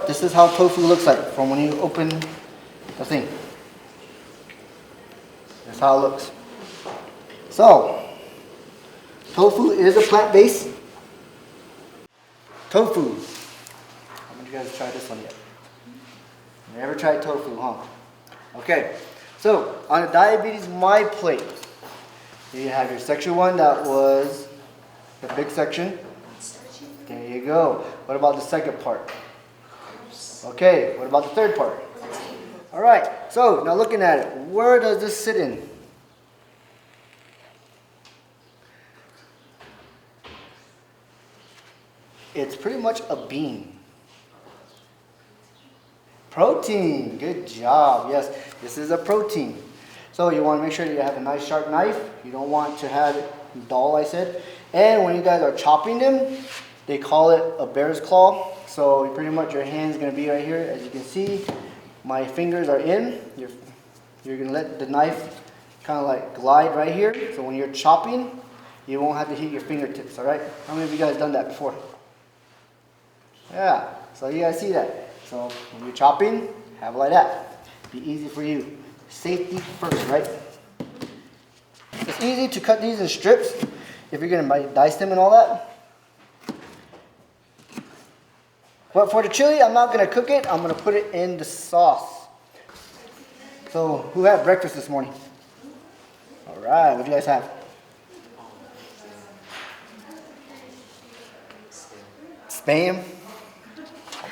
this is how tofu looks like from when you open the thing. That's how it looks. So, tofu is a plant-based. Tofu. How many of you guys tried this one yet? Never tried tofu, huh? Okay, so on the Diabetes My Plate, you have your section 1 that was the big section. There you go. What about the second part? Okay, what about the third part? Alright, so now looking at it, where does this sit in? It's pretty much a bean. Protein, good job. Yes, this is a protein. So you want to make sure you have a nice sharp knife. You don't want to have it dull, I said. And when you guys are chopping them, they call it a bear's claw. So pretty much your hand's going to be right here. As you can see, my fingers are in. You're going to let the knife kind of like glide right here. So when you're chopping, you won't have to hit your fingertips, all right? How many of you guys done that before? Yeah, so you guys see that. So when you're chopping, have it like that. Be easy for you. Safety first, right? It's easy to cut these in strips if you're going to dice them and all that. But for the chili, I'm not going to cook it. I'm going to put it in the sauce. So who had breakfast this morning? All right, what do you guys have? Spam.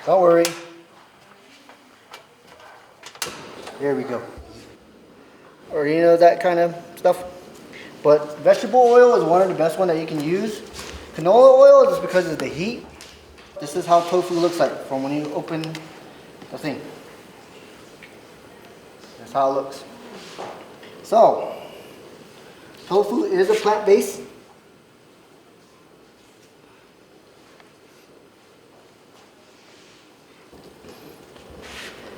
Don't worry. There we go. Or you know, that kind of stuff. But vegetable oil is one of the best ones that you can use. Canola oil is because of the heat. This is how tofu looks like from when you open the thing. That's how it looks. So, tofu is a plant-based.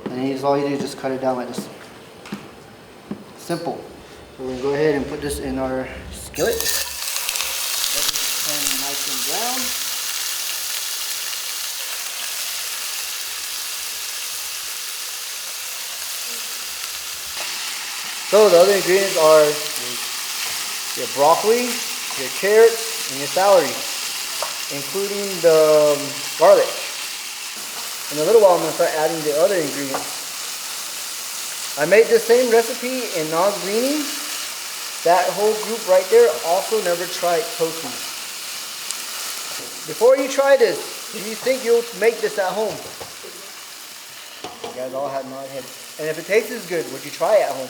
And all you do is just cut it down like this. Simple. So we're going to go ahead and put this in our skillet. Let this turn nice and brown. So the other ingredients are your broccoli, your carrots, and your celery, including the garlic. In a little while, I'm going to start adding the other ingredients. I made the same recipe in non-greenie. That whole group right there also never tried tofu. Before you try this, do you think you'll make this at home? You guys all had nod heads. And if it tastes as good, would you try it at home?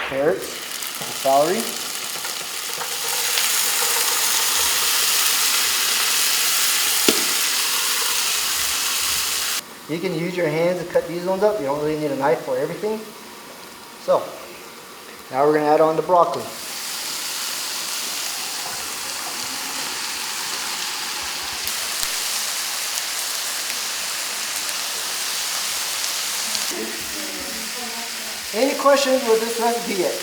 Carrots, celery. You can use your hands to cut these ones up. You don't really need a knife for everything. So, now we're going to add on the broccoli. Any questions with this recipe yet?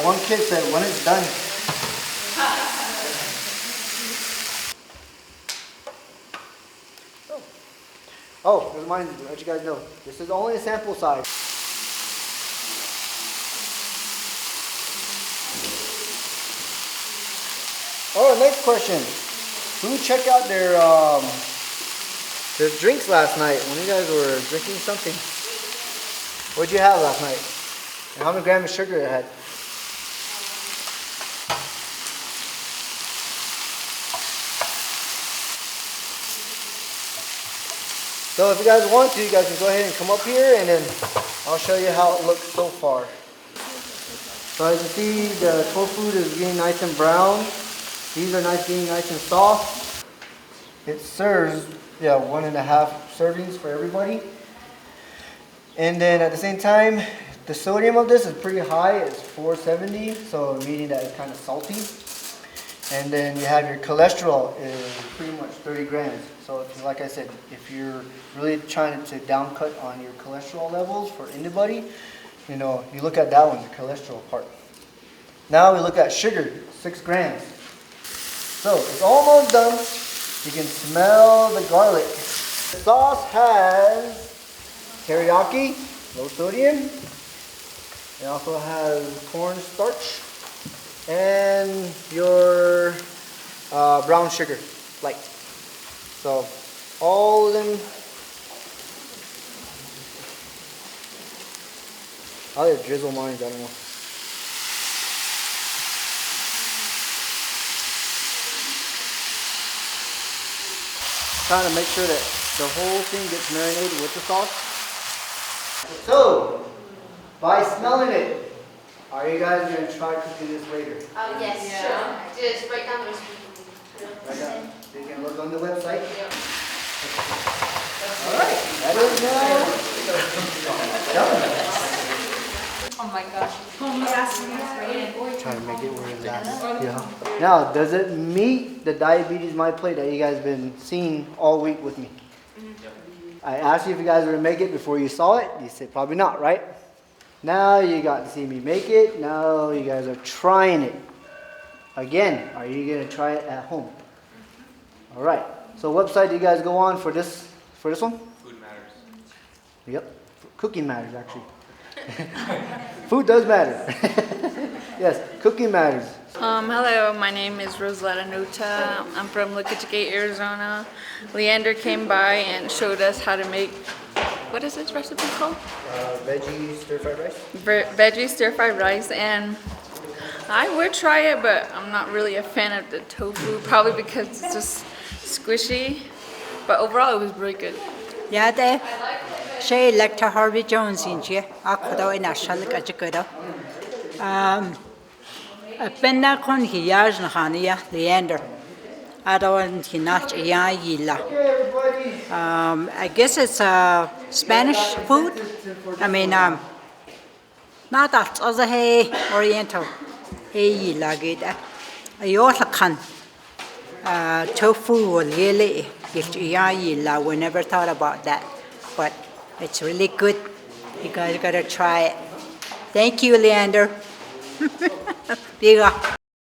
One kid said, when it's done. Oh, remind me to let you guys know, this is only a sample size. Oh, next question. Who checked out their drinks last night when you guys were drinking something? What'd you have last night? And how many grams of sugar it had? So if you guys want to, you guys can go ahead and come up here and then I'll show you how it looks so far. So as you see, the tofu is getting nice and brown. These are getting nice and soft. It serves 1.5 servings for everybody. And then at the same time, the sodium of this is pretty high. It's 470, so meaning that it's kind of salty. And then you have your cholesterol is pretty much 30 grams. So if, like I said, if you're really trying to down cut on your cholesterol levels for anybody, you know, you look at that one, the cholesterol part. Now we look at sugar, 6 grams. So it's almost done. You can smell the garlic. The sauce has teriyaki, low sodium. It also has cornstarch and your brown sugar, light. So all of them. I'll just drizzle mine, I don't know. Trying to make sure that the whole thing gets marinated with the sauce. So, by smelling it, are you guys going to try cooking this later? Oh, yes, sure. Just write down the recipe. Right now. So you can look on the website. Yep. Alright, that is now done. Oh my gosh. Trying to make it where it's at. Yeah. Now, does it meet the diabetes my plate that you guys been seeing all week with me? I asked you if you guys were going to make it before you saw it. You said probably not, right? Now you got to see me make it. Now you guys are trying it. Again, are you going to try it at home? All right. So what website do you guys go on for this one? Food matters. Yep. Cooking matters, actually. Food does matter. Yes, cooking matters. Hello, my name is Rosaletta Nuta. I'm from Lickitigate, Arizona. Leander came by and showed us how to make, what is this recipe called? Veggie stir-fried rice. Veggie stir-fried rice, and I would try it, but I'm not really a fan of the tofu, probably because it's just squishy. But overall, it was really good. Yeah, they say like to Harvey Jones in here. I could have in a shalik at Jakarta. I've been there on here, Hania, Leander. I don't not yila. I guess it's Spanish food. I mean, not that other hey Oriental. Hey, like it. I also can tofu or really. We never thought about that, but it's really good. You guys gotta try it. Thank you, Leander. Big up.